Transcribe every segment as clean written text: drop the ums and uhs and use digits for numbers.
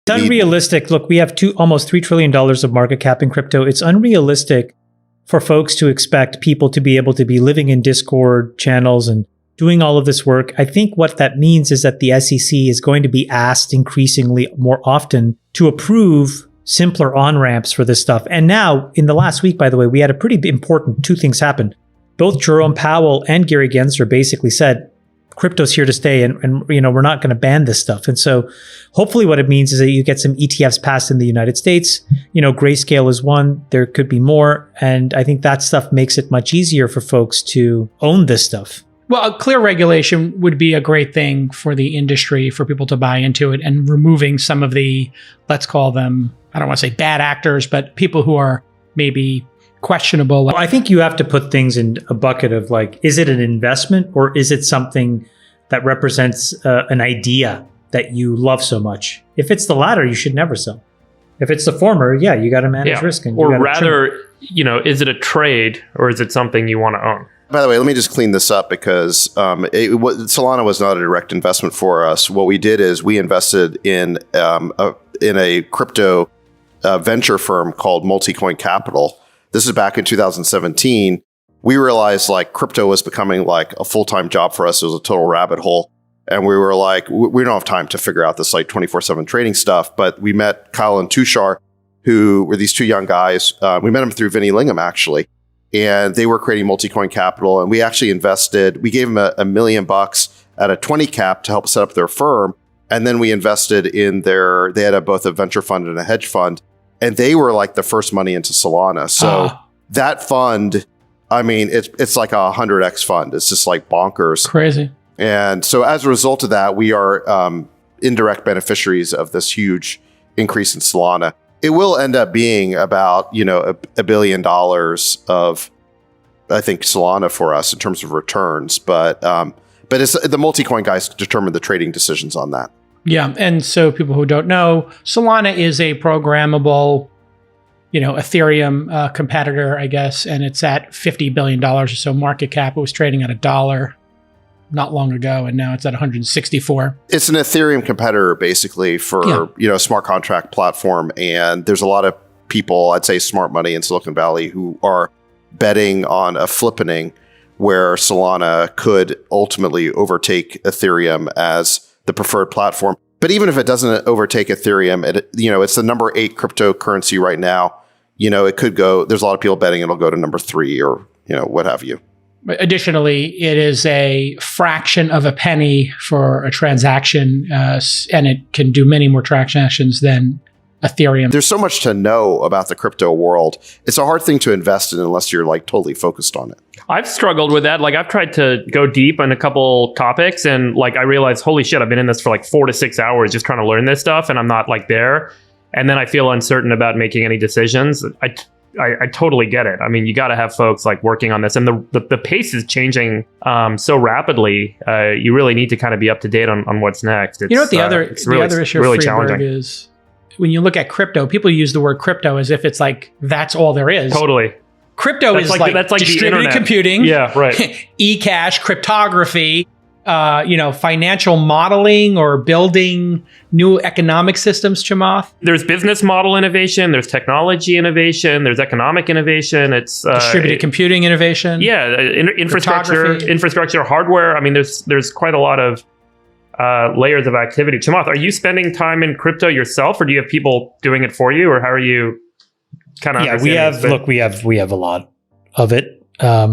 It's unrealistic. Look, we have almost $3 trillion of market cap in crypto. It's unrealistic for folks to expect people to be able to be living in Discord channels and doing all of this work. I think what that means is that the SEC is going to be asked increasingly more often to approve simpler on-ramps for this stuff. And now, in the last week, by the way, we had a pretty important two things happen. Both Jerome Powell and Gary Gensler basically said, crypto's here to stay, and we're not going to ban this stuff. And so hopefully what it means is that you get some ETFs passed in the United States. Grayscale is one. There could be more. And I think that stuff makes it much easier for folks to own this stuff. Well, a clear regulation would be a great thing for the industry, for people to buy into it, and removing some of the, let's call them, I don't want to say bad actors, but people who are maybe questionable. Well, I think you have to put things in a bucket of is it an investment or is it something that represents an idea that you love so much? If it's the latter, you should never sell. If it's the former, yeah, you got to manage risk. Or rather, is it a trade or is it something you want to own? By the way, let me just clean this up because Solana was not a direct investment for us. What we did is we invested in a crypto venture firm called Multicoin Capital. This is back in 2017. We realized crypto was becoming a full-time job for us. It was a total rabbit hole. And we were we don't have time to figure out this 24/7 trading stuff. But we met Kyle and Tushar, who were these two young guys. We met them through Vinny Lingham, actually. And they were creating Multicoin Capital. And we actually invested, we gave them $1 million at a 20 cap to help set up their firm. And then we invested in they had both a venture fund and a hedge fund. And they were the first money into Solana. So that fund, it's like a 100x fund. It's just bonkers. Crazy. And so as a result of that, we are indirect beneficiaries of this huge increase in Solana. It will end up being about, $1 billion of, I think, Solana for us in terms of returns. But it's the Multicoin guys determine the trading decisions on that. Yeah. And so people who don't know, Solana is a programmable, Ethereum competitor, I guess, and it's at $50 billion or so market cap. It was trading at $1 not long ago, and now it's at 164. It's an Ethereum competitor, basically, for a smart contract platform. And there's a lot of people, I'd say smart money in Silicon Valley, who are betting on a flippening where Solana could ultimately overtake Ethereum as the preferred platform. But even if it doesn't overtake Ethereum, it's the number 8 cryptocurrency right now. It could go, there's a lot of people betting it'll go to number 3 or, what have you. Additionally, it is a fraction of a penny for a transaction, and it can do many more transactions than Ethereum. There's so much to know about the crypto world. It's a hard thing to invest in unless you're totally focused on it. I've struggled with that. I've tried to go deep on a couple topics and I realized, holy shit, I've been in this for 4 to 6 hours just trying to learn this stuff and I'm not there. And then I feel uncertain about making any decisions. I totally get it. You got to have folks working on this, and the pace is changing so rapidly. You really need to kind of be up to date on what's next. It's, the other issue really of Freeberg is when you look at crypto, people use the word crypto as if it's that's all there is. Totally. Crypto is that's distributed computing, e-cash, cryptography, financial modeling or building new economic systems, Chamath. There's business model innovation, there's technology innovation, there's economic innovation, it's distributed computing innovation. Yeah, infrastructure, hardware. There's quite a lot of layers of activity. Chamath, are you spending time in crypto yourself, or do you have people doing it for you, or how are you kind of? Yeah, we have a lot of it, a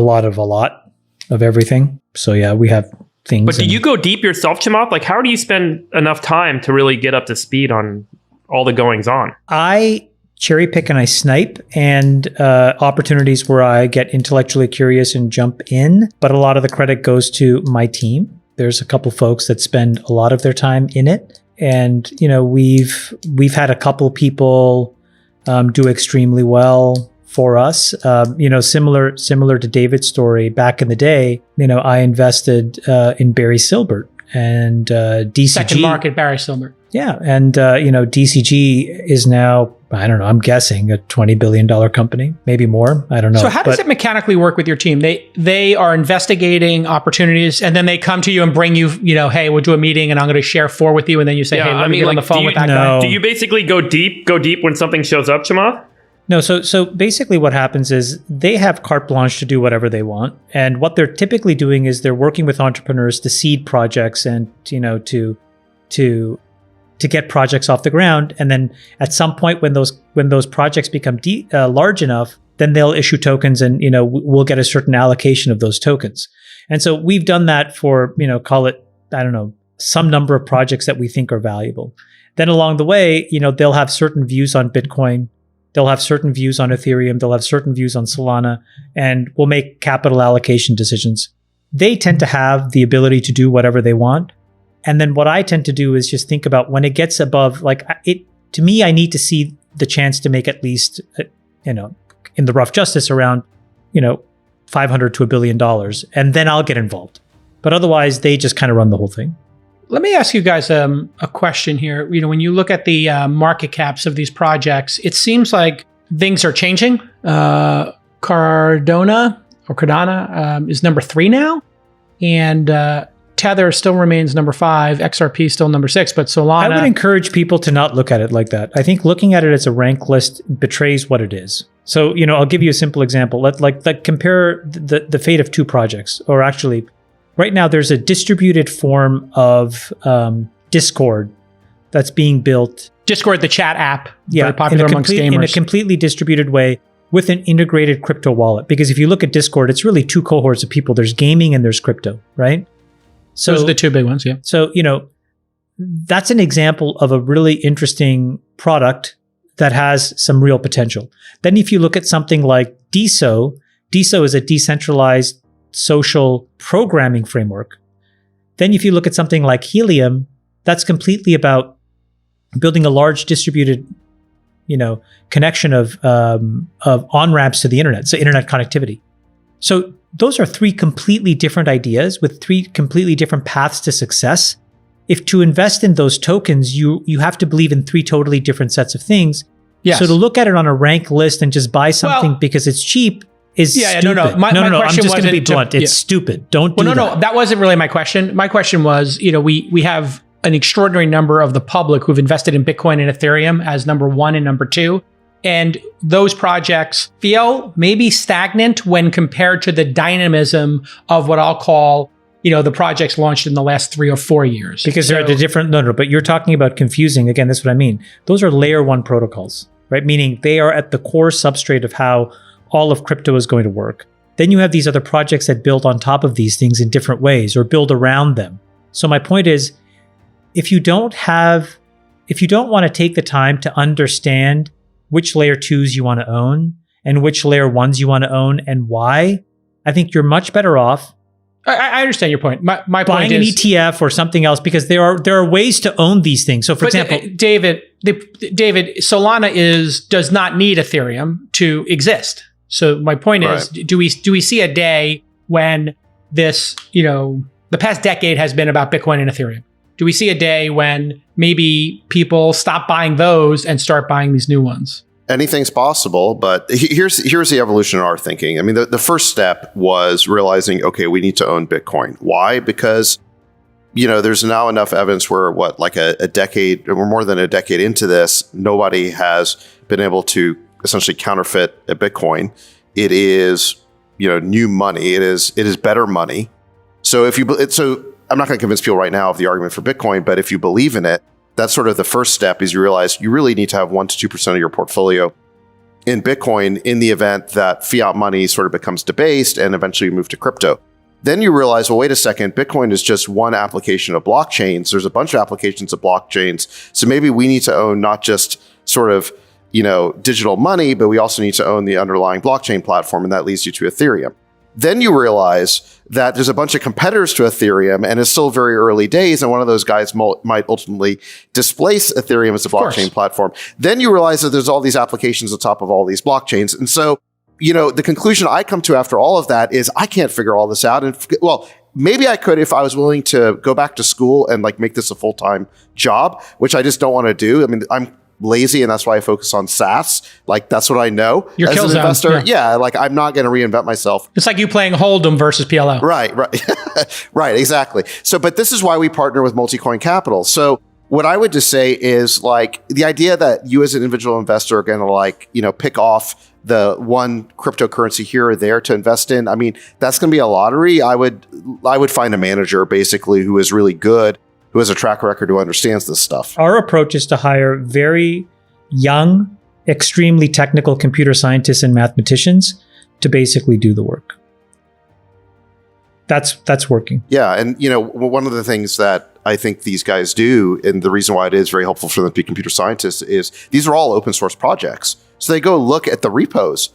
lot of everything. So yeah, we have things. But do you go deep yourself, Chamath? How do you spend enough time to really get up to speed on all the goings on? I cherry pick and I snipe, and opportunities where I get intellectually curious and jump in. But a lot of the credit goes to my team. There's a couple folks that spend a lot of their time in it. And, we've had a couple people do extremely well for us. Similar to David's story, back in the day, I invested in Barry Silbert and DCG. Second market Barry Silbert. Yeah. And, DCG is now I don't know, I'm guessing a $20 billion company, maybe more. I don't know. So how does it mechanically work with your team? They are investigating opportunities and then they come to you and bring you, hey, we'll do a meeting and I'm going to share 4 with you. And then you say, hey, let me get on the phone with that guy. Do you basically go deep when something shows up, Chamath? No, so basically what happens is they have carte blanche to do whatever they want. And what they're typically doing is they're working with entrepreneurs to seed projects and, to get projects off the ground. And then at some point when those projects become large enough, then they'll issue tokens and, we'll get a certain allocation of those tokens. And so we've done that for, call it, I don't know, some number of projects that we think are valuable. Then along the way, they'll have certain views on Bitcoin. They'll have certain views on Ethereum. They'll have certain views on Solana, and we'll make capital allocation decisions. They tend to have the ability to do whatever they want. And then what I tend to do is just think about when it gets above, to me, I need to see the chance to make at least, in the rough justice around, $500 to $1 billion. And then I'll get involved. But otherwise, they just kind of run the whole thing. Let me ask you guys a question here. When you look at the market caps of these projects, it seems like things are changing. Cardano is number 3 now. And Tether still remains number 5, XRP still number 6, but Solana... I would encourage people to not look at it like that. I think looking at it as a rank list betrays what it is. So, I'll give you a simple example. Let's compare the fate of 2 projects. Or actually, right now there's a distributed form of Discord that's being built. Discord, the chat app, very popular amongst gamers. In a completely distributed way with an integrated crypto wallet. Because if you look at Discord, it's really 2 cohorts of people. There's gaming and there's crypto, right? So, those are the 2 big ones, yeah. So, that's an example of a really interesting product that has some real potential. Then if you look at something like DeSo is a decentralized social programming framework. Then if you look at something like Helium, that's completely about building a large distributed, connection of on-ramps to the internet, so internet connectivity. So those are 3 completely different ideas with 3 completely different paths to success. If to invest in those tokens, you have to believe in 3 totally different sets of things. Yes. So to look at it on a rank list and just buy something because it's cheap is stupid. No. My question I'm just going to be wasn't blunt. It's stupid. Don't do that. No. That wasn't really my question. My question was, we have an extraordinary number of the public who've invested in Bitcoin and Ethereum as number 1 and number 2. And those projects feel maybe stagnant when compared to the dynamism of what I'll call, the projects launched in the last 3 or 4 years. Because they're at a different, but you're talking about confusing. Again, that's what I mean. Those are layer 1 protocols, right? Meaning they are at the core substrate of how all of crypto is going to work. Then you have these other projects that build on top of these things in different ways or build around them. So my point is, if you don't want to take the time to understand which layer 2s you want to own and which layer 1s you want to own and why, I think you're much better off. I understand your point. My point buying an ETF or something else, because there are ways to own these things. So for example, David, Solana does not need Ethereum to exist. So my point is, do we see a day when this, the past decade has been about Bitcoin and Ethereum? Do we see a day when maybe people stop buying those and start buying these new ones? Anything's possible, but here's the evolution in our thinking. I mean, the first step was realizing, okay, we need to own Bitcoin. Why? Because, there's now enough evidence where a decade or more than a decade into this, nobody has been able to essentially counterfeit a Bitcoin. It is, new money. It is better money. So I'm not going to convince people right now of the argument for Bitcoin, but if you believe in it, that's sort of the first step is you realize you really need to have 1% to 2% of your portfolio in Bitcoin in the event that fiat money sort of becomes debased and eventually you move to crypto. Then you realize, well, wait a second, Bitcoin is just one application of blockchains. There's a bunch of applications of blockchains. So maybe we need to own not just sort of, digital money, but we also need to own the underlying blockchain platform. And that leads you to Ethereum. Then you realize that there's a bunch of competitors to Ethereum and it's still very early days. And one of those guys might ultimately displace Ethereum as a blockchain platform. Then you realize that there's all these applications on top of all these blockchains. And so, the conclusion I come to after all of that is I can't figure all this out. And maybe I could if I was willing to go back to school and make this a full-time job, which I just don't want to do. I mean, I'm lazy, and that's why I focus on SaaS. Like that's what I know Your as kill an zone, investor. Yeah, like I'm not going to reinvent myself. It's like you playing Hold'em versus PLO. Right. Right, exactly. So, but this is why we partner with Multicoin Capital. So what I would just say is like the idea that you as an individual investor are going to like, pick off the one cryptocurrency here or there to invest in. I mean, that's going to be a lottery. I would find a manager basically who is really good, who has a track record, who understands this stuff. Our approach is to hire very young, extremely technical computer scientists and mathematicians to basically do the work. That's working. Yeah. And, one of the things that I think these guys do, and the reason why it is very helpful for them to be computer scientists, is these are all open source projects. So they go look at the repos.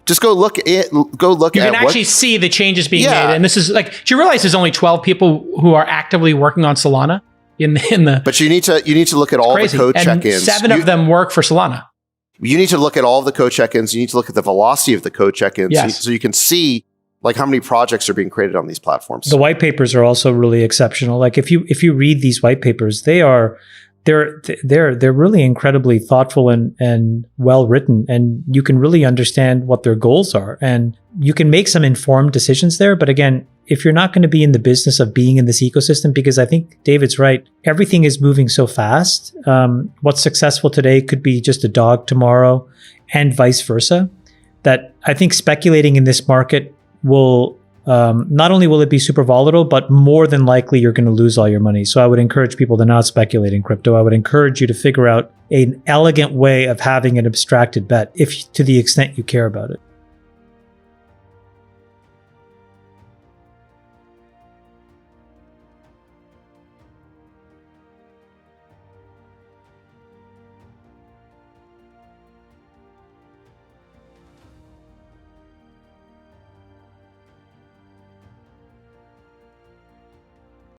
Just go look at You can actually see the changes being made. And this is like, do you realize there's only 12 people who are actively working on Solana in the But you need to look at all the code check-ins. 7 of them work for Solana. You need to look at all the code check-ins. You need to look at the velocity of the code check-ins. Yes. So you can see like how many projects are being created on these platforms. The white papers are also really exceptional. Like if you read these white papers, they're really incredibly thoughtful and well written, and you can really understand what their goals are, and you can make some informed decisions there. But again, if you're not going to be in the business of being in this ecosystem, because I think David's right, everything is moving so fast. What's successful today could be just a dog tomorrow, and vice versa. That I think speculating in this market will not only will it be super volatile, but more than likely you're going to lose all your money. So I would encourage people to not speculate in crypto. I would encourage you to figure out an elegant way of having an abstracted bet, if to the extent you care about it.